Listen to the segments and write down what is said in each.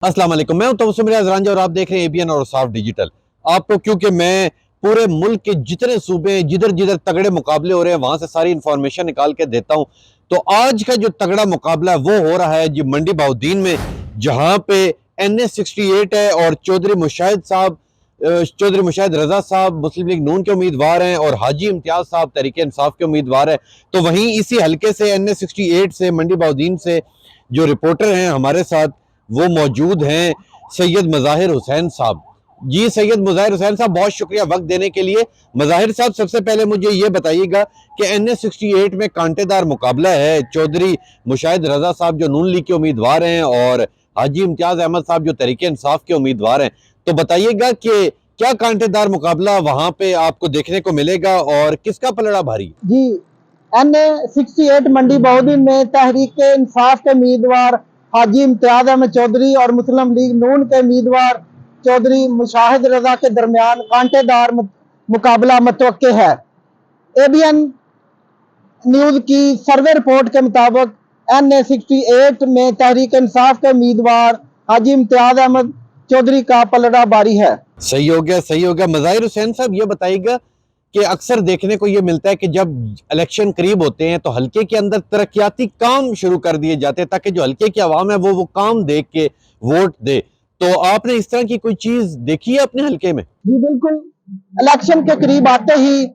अस्सलाम वालेकुम, मैं हूं तबस्सुम रियाज रांझा और आप देख रहे हैं एबीएन और साफ डिजिटल। आपको क्योंकि मैं पूरे मुल्क के जितने सूबे जिधर जिधर तगड़े मुकाबले हो रहे हैं वहां से सारी इंफॉर्मेशन निकाल के देता हूं। तो आज का जो तगड़ा मुकाबला है वो हो रहा है जी मंडी बहाउद्दीन में, जहां पे NA68 है और चौधरी मुशाहिद रजा साहब मुस्लिम लीग नून के उम्मीदवार हैं और हाजी इम्तियाज साहब तहरीक इंसाफ के उम्मीदवार हैं। तो वहीं इसी हल्के से NA68 से मंडी बहाउद्दीन से जो रिपोर्टर हैं हमारे साथ वो मौजूद हैं सैयद मज़ाहिर हुसैन साहब। जी सैयद मज़ाहिर हुसैन साहब, बहुत शुक्रिया वक्त देने के लिए। मज़ाहिर साहब, सबसे पहले मुझे ये बताइएगा कि NA68 में कांटेदार मुकाबला है। चौधरी मुशाहिद रजा साहब जो नून लीग के उम्मीदवार हैं और हाजी इम्तियाज अहमद साहब जो तहरीक इंसाफ के उम्मीदवार हैं। तो बताइएगा कि क्या कांटेदार मुकाबला वहां पे आपको देखने को मिलेगा और किसका पलड़ा भारी? जी, NA68 मंडी बहाउद्दीन में तहरीक इंसाफ के उम्मीदवार हाजी इम्तियाज अहमद चौधरी और मुस्लिम लीग नून के उम्मीदवार चौधरी मुशाहिद रजा के दरमियान कांटेदार मुकाबला मुतवक्के है। एबीएन न्यूज की सर्वे रिपोर्ट के मुताबिक NA68 में तहरीक इंसाफ के उम्मीदवार हाजी इम्तियाज अहमद चौधरी का पलड़ा भारी है। सही हो गया, सही हो गया। मज़ाहिर हुसैन साहब, ये बताइएगा कि अक्सर देखने को ये मिलता है कि जब इलेक्शन करीब होते हैं तो हल्के के अंदर तरक्याती काम शुरू कर दिए जाते हैं ताकि जो हल्के की आवाम है वो काम देख के वोट दे। तो आपने इस तरह की कोई चीज देखी है अपने हल्के में? जी बिल्कुल, इलेक्शन के करीब आते ही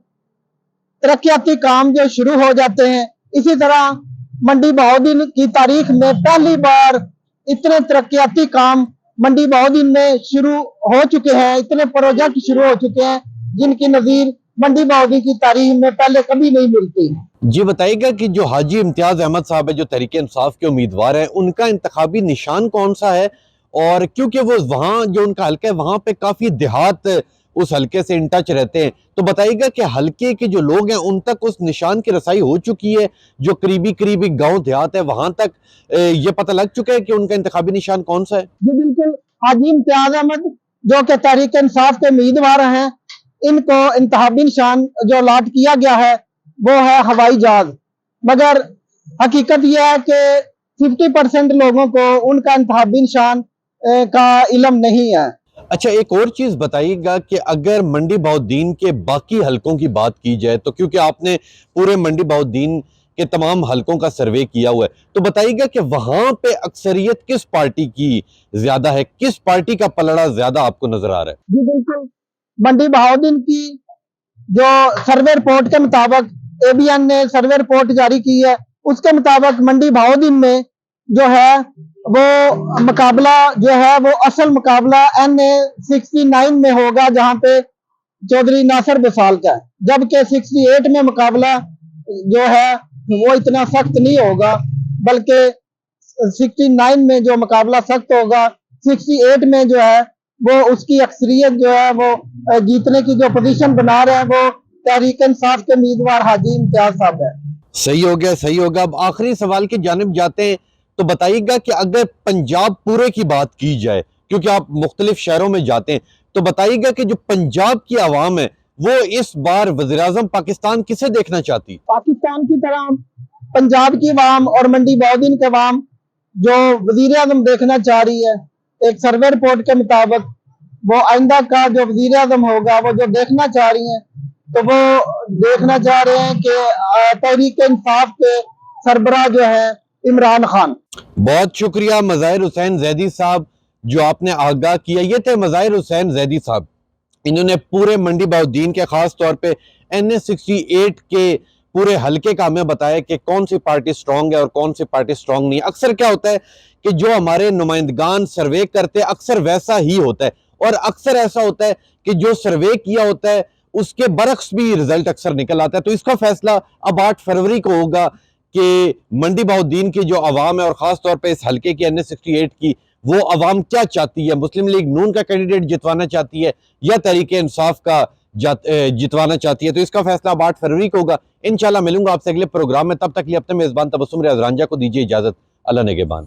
तरक्याती काम जो शुरू हो जाते हैं। इसी तरह मंडी बहाउद्दीन की तारीख में पहली बार इतने तरक्याती काम मंडी बहाउद्दीन में शुरू हो चुके हैं, इतने प्रोजेक्ट शुरू हो चुके हैं जिनकी नजीर मंडी बहाउद्दीन की तारीख में पहले कभी नहीं मिलती। जी बताइएगा कि जो हाजी इम्तियाज अहमद साहब है जो तहरीक इंसाफ के उम्मीदवार हैं, उनका इंतखाबी निशान कौन सा है? और क्योंकि वो वहाँ जो उनका हल्का है वहां पे काफी देहात उस हल्के से इन टच रहते हैं, तो बताइएगा कि हल्के के जो लोग हैं उन तक उस निशान की रसाई हो चुकी है? जो करीबी करीबी गांव देहात है वहां तक ये पता लग चुका है कि उनका इंतखाबी निशान कौन सा है? जी बिल्कुल, हाजी इम्तियाज अहमद जो कि तहरीक इंसाफ के उम्मीदवार हैं, इनको इंतखाबी निशान जो अलॉट किया गया है वो है हवाई जहाज। मगर हकीकत यह है कि 50% लोगों को उनका इंतखाबी निशान का इल्म नहीं है। अच्छा, एक और चीज बताइएगा कि अगर मंडी बहाउद्दीन के बाकी हलकों की बात की जाए, तो क्योंकि आपने पूरे मंडी बहाउद्दीन के तमाम हलकों का सर्वे किया हुआ है, तो बताइएगा कि वहां पे अक्सरियत किस पार्टी की ज्यादा है, किस पार्टी का पलड़ा ज्यादा आपको नजर आ रहा है? जी बिल्कुल, मंडी बहाउद्दीन की जो सर्वे रिपोर्ट के मुताबिक एबीएन ने सर्वे रिपोर्ट जारी की है, उसके मुताबिक मंडी बहाउद्दीन में जो है वो मुकाबला जो है वो असल मुकाबला NA69 में होगा, जहां पे चौधरी नासिर बसाल का है, जबकि 68 में मुकाबला जो है वो इतना सख्त नहीं होगा, बल्कि 69 में जो मुकाबला सख्त होगा, 68 में जो है वो उसकी अक्सरियत जो है वो जीतने की जो पोजीशन बना रहे हैं वो तहरीक इंसाफ के उम्मीदवार हाजी इम्तियाज साहब है। सही हो गया, सही होगा। अब आखिरी सवाल की जानिब जाते हैं, तो बताइएगा कि अगर पंजाब पूरे की बात की जाए, क्योंकि आप मुख्तलिफ शहरों में जाते हैं, तो बताइएगा कि जो पंजाब की आवाम है वो इस बार वज़ीर आज़म पाकिस्तान किसे देखना चाहती? पाकिस्तान की तरह पंजाब की आवाम और मंडी बहाउद्दीन की आवाम जो वज़ीर आज़म देखना चाह रही है, एक सर्वे रिपोर्ट के मुताबिक वो आइंदा का जो वज़ीर आज़म होगा वो जो देखना चाह रही है, तो वो देखना चाह रहे हैं कि तहरीक इंसाफ के सरबराह जो है इमरान खान। बहुत शुक्रिया मज़ाहिर हुसैन जैदी साहब, जो आपने आगाह किया। ये थे मज़ाहिर हुसैन जैदी साहब, इन्होंने पूरे मंडी बहाउद्दीन के खास तौर पे NA68 के पूरे हल्के का हमें बताया कि कौन सी पार्टी स्ट्रांग है और कौन सी पार्टी स्ट्रांग नहीं। अक्सर क्या होता है कि जो हमारे नुमाइंदगान सर्वे करते हैं अक्सर वैसा ही होता है, और अक्सर ऐसा होता है कि जो सर्वे किया होता है उसके बरक्स भी रिजल्ट अक्सर निकल आता है। तो इसका फैसला अब 8 फरवरी को होगा कि मंडी बहाउद्दीन की जो अवाम है और खास तौर पे इस हल्के की NA68 की, वो अवाम क्या चाहती है। मुस्लिम लीग नून का कैंडिडेट जितवाना चाहती है या तहरीक इंसाफ का जितवाना चाहती है। तो इसका फैसला अब 8 फरवरी को होगा। इंशाल्लाह मिलूंगा आपसे अगले प्रोग्राम में, तब तक लिए अपने मेजबान तबस्सुम रियाज रांझा को दीजिए इजाजत। अल्लाह निगहबान।